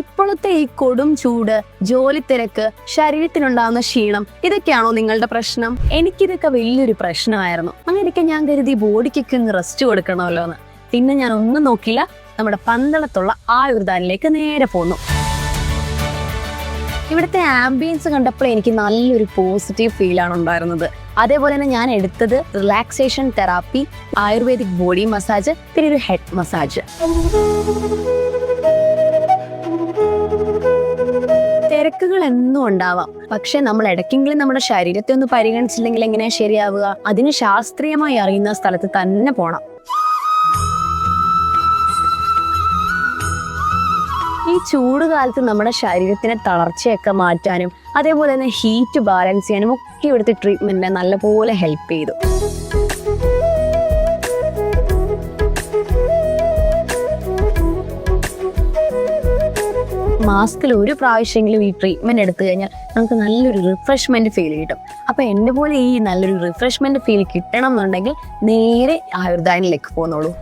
ഇപ്പോഴത്തെ ഈ കൊടും ചൂട്, ജോലി തിരക്ക്, ശരീരത്തിനുണ്ടാകുന്ന ക്ഷീണം, ഇതൊക്കെയാണോ നിങ്ങളുടെ പ്രശ്നം? എനിക്കിതൊക്കെ വലിയൊരു പ്രശ്നമായിരുന്നു. അങ്ങനെയൊക്കെ ഞാൻ കരുതി ബോഡിക്കൊക്കെ ഒന്ന് റെസ്റ്റ് കൊടുക്കണമല്ലോ എന്ന്. പിന്നെ ഞാൻ ഒന്നും നോക്കില്ല, നമ്മുടെ പന്തളത്തുള്ള ആയുർദാനിലേക്ക് നേരെ പോന്നു. ഇവിടുത്തെ ആംബിയൻസ് കണ്ടപ്പോൾ എനിക്ക് നല്ലൊരു പോസിറ്റീവ് ഫീലാണ് ഉണ്ടായിരുന്നത്. അതേപോലെ തന്നെ ഞാൻ എടുത്തത് relaxation therapy, ayurvedic body massage, പിന്നെ ഒരു ഹെഡ് മസാജ്. തിരക്കുകൾ എന്നും ഉണ്ടാവാം, പക്ഷെ നമ്മൾ ഇടയ്ക്കെങ്കിലും നമ്മുടെ ശരീരത്തെ ഒന്ന് പരിഗണിച്ചില്ലെങ്കിൽ എങ്ങനെയാ ശരിയാവുക? അതിന് ശാസ്ത്രീയമായി അറിയുന്ന സ്ഥലത്ത് തന്നെ പോണം. ഈ ചൂട് കാലത്ത് നമ്മുടെ ശരീരത്തിനെ തളർച്ചയൊക്കെ മാറ്റാനും അതേപോലെ തന്നെ ഹീറ്റ് ബാലൻസ് ചെയ്യാനും ഒക്കെ ഇവിടുത്തെ ട്രീറ്റ്മെന്റിനെ നല്ലപോലെ ഹെൽപ്പ് ചെയ്തു. മാസത്തിൽ ഒരു പ്രാവശ്യമെങ്കിലും ഈ ട്രീറ്റ്മെന്റ് എടുത്തു കഴിഞ്ഞാൽ നമുക്ക് നല്ലൊരു റിഫ്രഷ്മെന്റ് ഫീൽ കിട്ടും. അപ്പൊ എന്റെ പോലെ ഈ നല്ലൊരു റിഫ്രഷ്മെന്റ് ഫീൽ കിട്ടണം എന്നുണ്ടെങ്കിൽ നേരെ ആയുർദാനിലേക്ക് പോന്നോളൂ.